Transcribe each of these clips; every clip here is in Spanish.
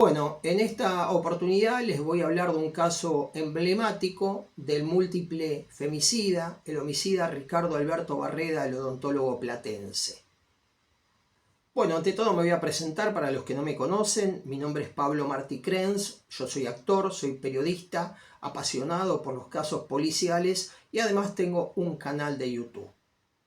Bueno, en esta oportunidad les voy a hablar de un caso emblemático del múltiple femicida, el homicida Ricardo Alberto Barreda, el odontólogo platense. Bueno, ante todo me voy a presentar para los que no me conocen. Mi nombre es Pablo Martí Krenz, yo soy actor, soy periodista, apasionado por los casos policiales y además tengo un canal de YouTube.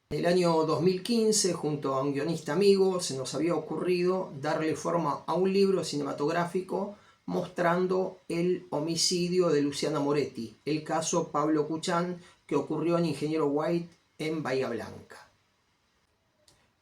En el año 2015, junto a un guionista amigo, se nos había ocurrido darle forma a un libro cinematográfico mostrando el homicidio de Luciana Moretti, el caso Pablo Kuchan que ocurrió en Ingeniero White en Bahía Blanca.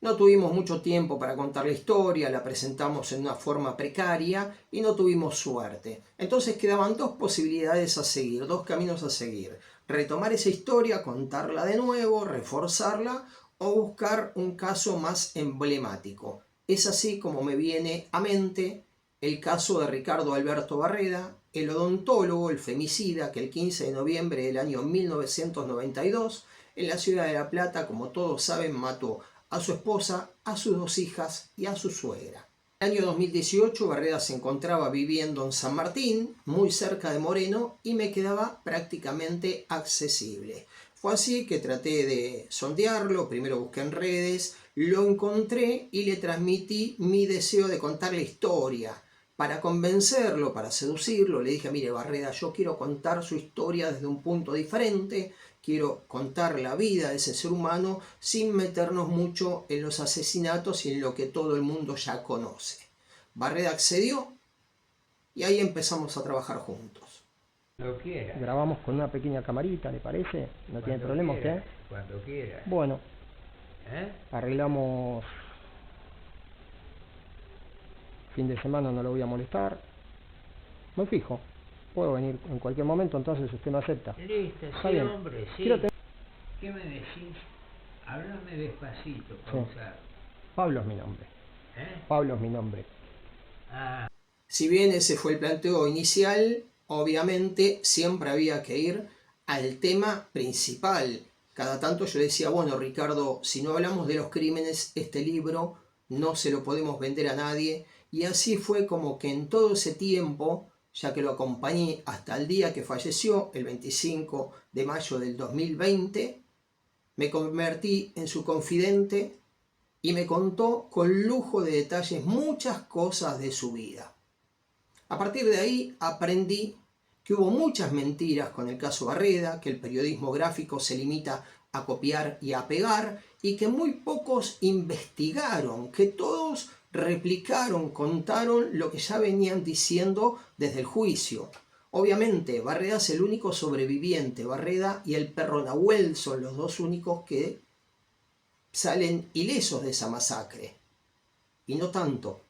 No tuvimos mucho tiempo para contar la historia, la presentamos en una forma precaria y no tuvimos suerte. Entonces quedaban dos posibilidades a seguir, dos caminos a seguir. Retomar esa historia, contarla de nuevo, reforzarla o buscar un caso más emblemático. Es así como me viene a mente el caso de Ricardo Alberto Barreda, el odontólogo, el femicida, que el 15 de noviembre del año 1992 en la ciudad de La Plata, como todos saben, mató a su esposa, a sus dos hijas y a su suegra. En el año 2018 Barreda se encontraba viviendo en San Martín, muy cerca de Moreno, y me quedaba prácticamente accesible. Fue así que traté de sondearlo, primero busqué en redes, lo encontré y le transmití mi deseo de contar la historia. Para convencerlo, para seducirlo, le dije: mire Barreda, yo quiero contar su historia desde un punto diferente, quiero contar la vida de ese ser humano sin meternos mucho en los asesinatos y en lo que todo el mundo ya conoce. Barreda accedió y ahí empezamos a trabajar juntos. Cuando quiera. Grabamos con una pequeña camarita, ¿le parece? ¿No tiene problema usted? Cuando quiera. Bueno, arreglamos. Fin de semana no lo voy a molestar. Me fijo. Puedo venir en cualquier momento, entonces usted me acepta. Listo, Está sí, bien. hombre, sí. Quiero ¿Qué me decís? Háblame despacito, Sí. pausa. Pablo es mi nombre. Pablo es mi nombre. Ah, Si bien ese fue el planteo inicial, obviamente siempre había que ir al tema principal. Cada tanto yo decía: bueno, Ricardo, si no hablamos de los crímenes, este libro no se lo podemos vender a nadie. Y así fue como que en todo ese tiempo, ya que lo acompañé hasta el día que falleció, el 25 de mayo del 2020, me convertí en su confidente y me contó con lujo de detalles muchas cosas de su vida. A partir de ahí aprendí que hubo muchas mentiras con el caso Barreda, que el periodismo gráfico se limita a copiar y a pegar, y que muy pocos investigaron, que todos replicaron, contaron lo que ya venían diciendo desde el juicio. Obviamente, Barreda es el único sobreviviente. Barreda y el perro Nahuel son los dos únicos que salen ilesos de esa masacre. Y no tanto,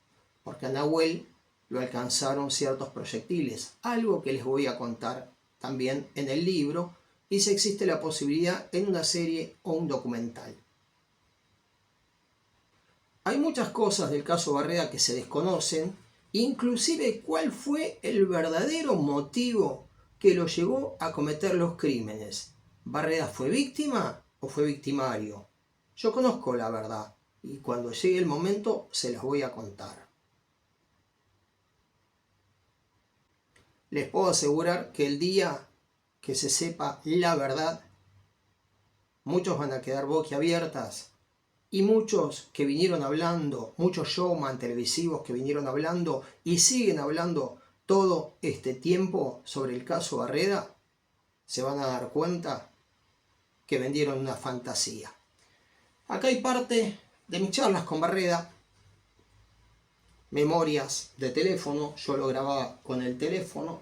porque a Nahuel lo alcanzaron ciertos proyectiles, algo que les voy a contar también en el libro, y si existe la posibilidad en una serie o un documental. Hay muchas cosas del caso Barreda que se desconocen, inclusive cuál fue el verdadero motivo que lo llevó a cometer los crímenes. ¿Barreda fue víctima o fue victimario? Yo conozco la verdad y cuando llegue el momento se las voy a contar. Les puedo asegurar que el día que se sepa la verdad, muchos van a quedar boquiabiertas y muchos que vinieron hablando, muchos showman televisivos que vinieron hablando y siguen hablando todo este tiempo sobre el caso Barreda, se van a dar cuenta que vendieron una fantasía. Acá hay parte de mis charlas con Barreda, memorias de teléfono, yo lo grababa con el teléfono.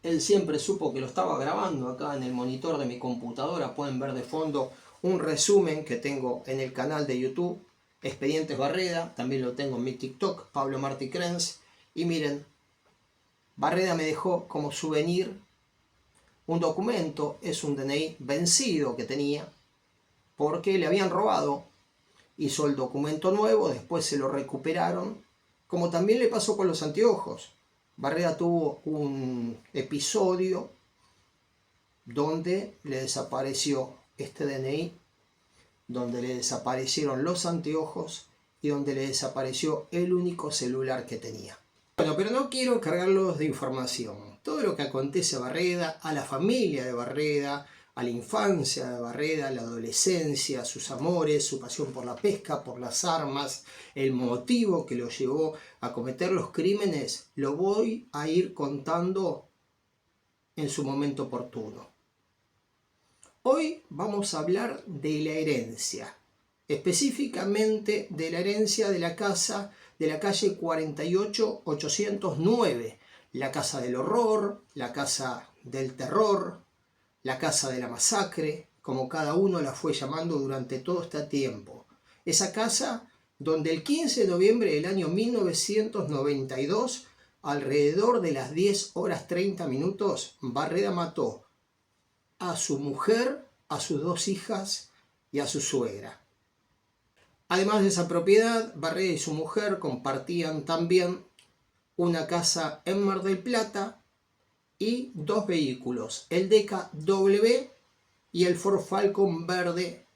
Él siempre supo que lo estaba grabando. Acá en el monitor de mi computadora pueden ver de fondo un resumen que tengo en el canal de YouTube, Expedientes Barreda. También lo tengo en mi TikTok, Pablo Martí Krenz. Y miren, Barreda me dejó como souvenir un documento, es un DNI vencido que tenía, porque le habían robado. Hizo el documento nuevo, después se lo recuperaron, como también le pasó con los anteojos. Barreda tuvo un episodio donde le desapareció este DNI, donde le desaparecieron los anteojos y donde le desapareció el único celular que tenía. Bueno, pero no quiero cargarlos de información. Todo lo que acontece a Barreda, a la familia de Barreda, a la infancia de Barreda, a la adolescencia, sus amores, su pasión por la pesca, por las armas, el motivo que lo llevó a cometer los crímenes, lo voy a ir contando en su momento oportuno. Hoy vamos a hablar de la herencia, específicamente de la herencia de la casa de la calle 48-809, la casa del horror, la casa del terror, la casa de la masacre, como cada uno la fue llamando durante todo este tiempo. Esa casa donde el 15 de noviembre del año 1992, alrededor de las 10:30, Barreda mató a su mujer, a sus 2 hijas y a su suegra. Además de esa propiedad, Barreda y su mujer compartían también una casa en Mar del Plata y 2 vehículos, el Deca W y el Ford Falcon verde,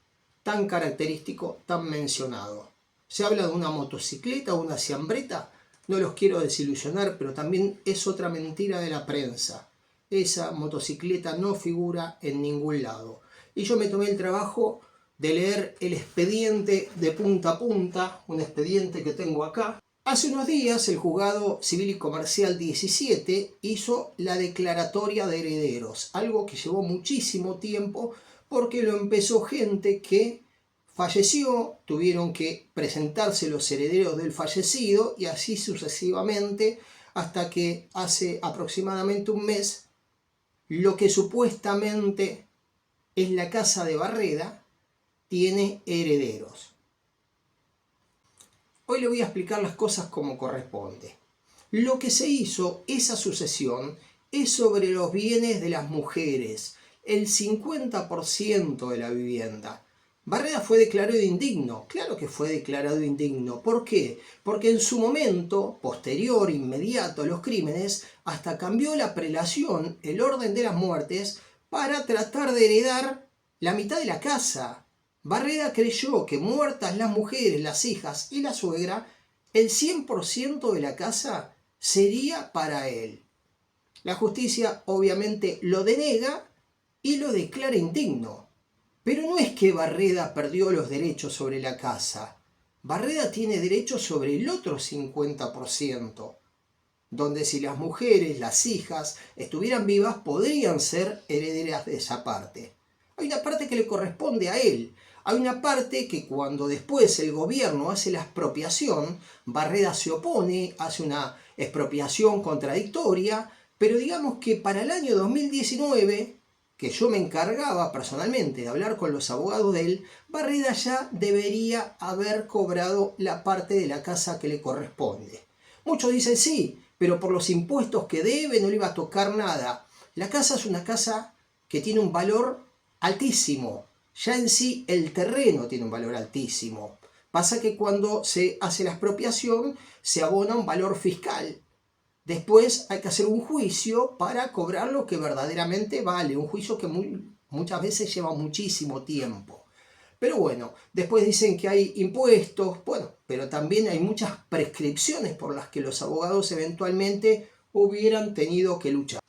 tan característico, tan mencionado. Se habla de una motocicleta o una ciambreta, no los quiero desilusionar, pero también es otra mentira de la prensa. Esa motocicleta no figura en ningún lado. Y yo me tomé el trabajo de leer el expediente de punta a punta, un expediente que tengo acá. Hace unos días el Juzgado Civil y Comercial 17 hizo la declaratoria de herederos, algo que llevó muchísimo tiempo porque lo empezó gente que falleció, tuvieron que presentarse los herederos del fallecido y así sucesivamente hasta que hace aproximadamente un mes lo que supuestamente es la casa de Barreda tiene herederos. Hoy le voy a explicar las cosas como corresponde. Lo que se hizo, esa sucesión, es sobre los bienes de las mujeres, el 50% de la vivienda. Barreda fue declarado indigno, claro que fue declarado indigno. ¿Por qué? Porque en su momento, posterior, inmediato a los crímenes, hasta cambió la prelación, el orden de las muertes, para tratar de heredar la mitad de la casa. Barreda creyó que muertas las mujeres, las hijas y la suegra, el 100% de la casa sería para él. La justicia obviamente lo denega y lo declara indigno. Pero no es que Barreda perdió los derechos sobre la casa. Barreda tiene derechos sobre el otro 50%, donde si las mujeres, las hijas, estuvieran vivas, podrían ser herederas de esa parte. Hay una parte que le corresponde a él. Hay una parte que cuando después el gobierno hace la expropiación, Barreda se opone, hace una expropiación contradictoria, pero digamos que para el año 2019, que yo me encargaba personalmente de hablar con los abogados de él, Barreda ya debería haber cobrado la parte de la casa que le corresponde. Muchos dicen sí, pero por los impuestos que debe no le iba a tocar nada. La casa es una casa que tiene un valor altísimo. Ya en sí el terreno tiene un valor altísimo. Pasa que cuando se hace la expropiación se abona un valor fiscal. Después hay que hacer un juicio para cobrar lo que verdaderamente vale. Un juicio que muchas veces lleva muchísimo tiempo. Pero bueno, después dicen que hay impuestos, bueno, pero también hay muchas prescripciones por las que los abogados eventualmente hubieran tenido que luchar.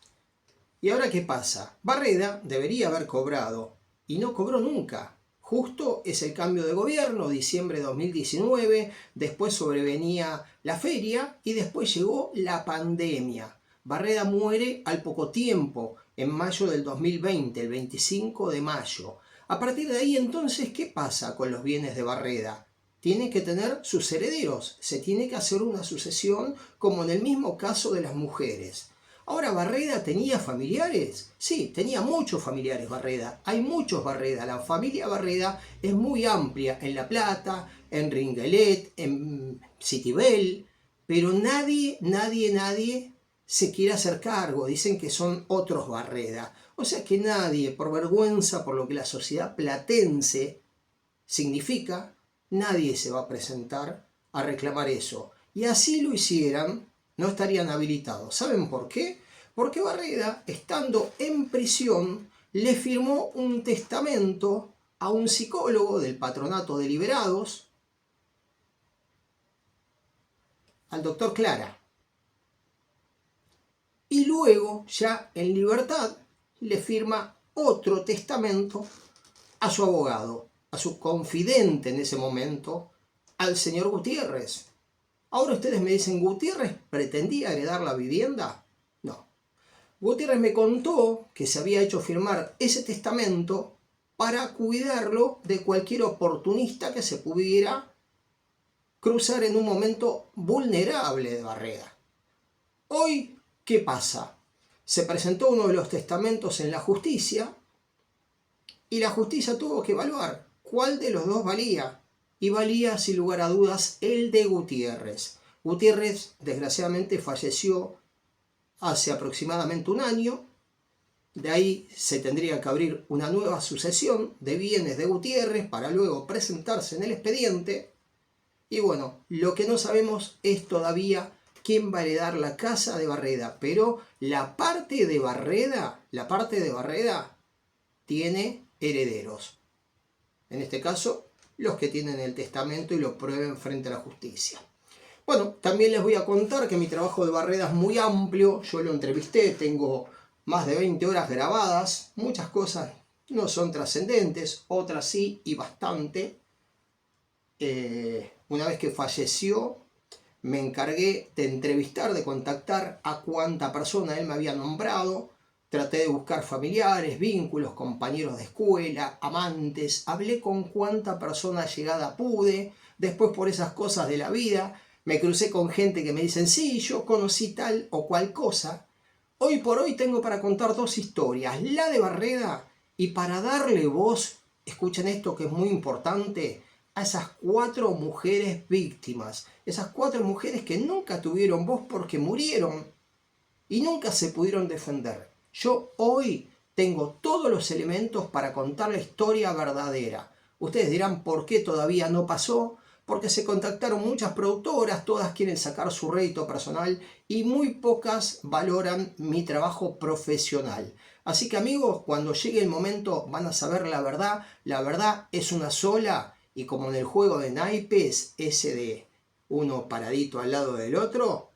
¿Y ahora qué pasa? Barreda debería haber cobrado y no cobró nunca. Justo es el cambio de gobierno, diciembre de 2019, después sobrevenía la feria y después llegó la pandemia. Barreda muere al poco tiempo, en mayo del 2020, el 25 de mayo. A partir de ahí entonces, ¿qué pasa con los bienes de Barreda? Tiene que tener sus herederos, se tiene que hacer una sucesión como en el mismo caso de las mujeres. Ahora, ¿Barreda tenía familiares? Sí, tenía muchos familiares Barreda. Hay muchos Barreda. La familia Barreda es muy amplia en La Plata, en Ringelet, en Citibel, pero nadie se quiere hacer cargo. Dicen que son otros Barreda. O sea que nadie, por vergüenza, por lo que la sociedad platense significa, nadie se va a presentar a reclamar eso. Y así lo hicieran, no estarían habilitados. ¿Saben por qué? Porque Barreda, estando en prisión, le firmó un testamento a un psicólogo del Patronato de Liberados, al doctor Clara. y luego, ya en libertad, le firma otro testamento a su abogado, a su confidente en ese momento, al señor Gutiérrez. Ahora ustedes me dicen, ¿Gutiérrez pretendía heredar la vivienda? No. Gutiérrez me contó que se había hecho firmar ese testamento para cuidarlo de cualquier oportunista que se pudiera cruzar en un momento vulnerable de Barreda. Hoy, ¿qué pasa? Se presentó uno de los testamentos en la justicia y la justicia tuvo que evaluar cuál de los dos valía. Y valía, sin lugar a dudas, el de Gutiérrez. Gutiérrez, desgraciadamente, falleció hace aproximadamente un año. De ahí se tendría que abrir una nueva sucesión de bienes de Gutiérrez para luego presentarse en el expediente. Y bueno, lo que no sabemos es todavía quién va a heredar la casa de Barreda. Pero la parte de Barreda tiene herederos. En este caso, los que tienen el testamento y lo prueben frente a la justicia. Bueno, también les voy a contar que mi trabajo de Barreda es muy amplio. Yo lo entrevisté, tengo más de 20 horas grabadas. Muchas cosas no son trascendentes, otras sí y bastante. Una vez que falleció, me encargué de entrevistar, de contactar a cuánta persona él me había nombrado. Traté de buscar familiares, vínculos, compañeros de escuela, amantes. Hablé con cuánta persona llegada pude. Después, por esas cosas de la vida, me crucé con gente que me dicen, sí, yo conocí tal o cual cosa. Hoy por hoy tengo para contar dos historias. La de Barreda y para darle voz, escuchen esto que es muy importante, a esas 4 mujeres víctimas. Esas 4 mujeres que nunca tuvieron voz porque murieron y nunca se pudieron defender. Yo hoy tengo todos los elementos para contar la historia verdadera. Ustedes dirán, ¿por qué todavía no pasó? Porque se contactaron muchas productoras, todas quieren sacar su rédito personal y muy pocas valoran mi trabajo profesional. Así que amigos, cuando llegue el momento van a saber la verdad. La verdad es una sola y como en el juego de naipes, ese de uno paradito al lado del otro,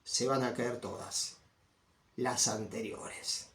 se van a caer todas las anteriores.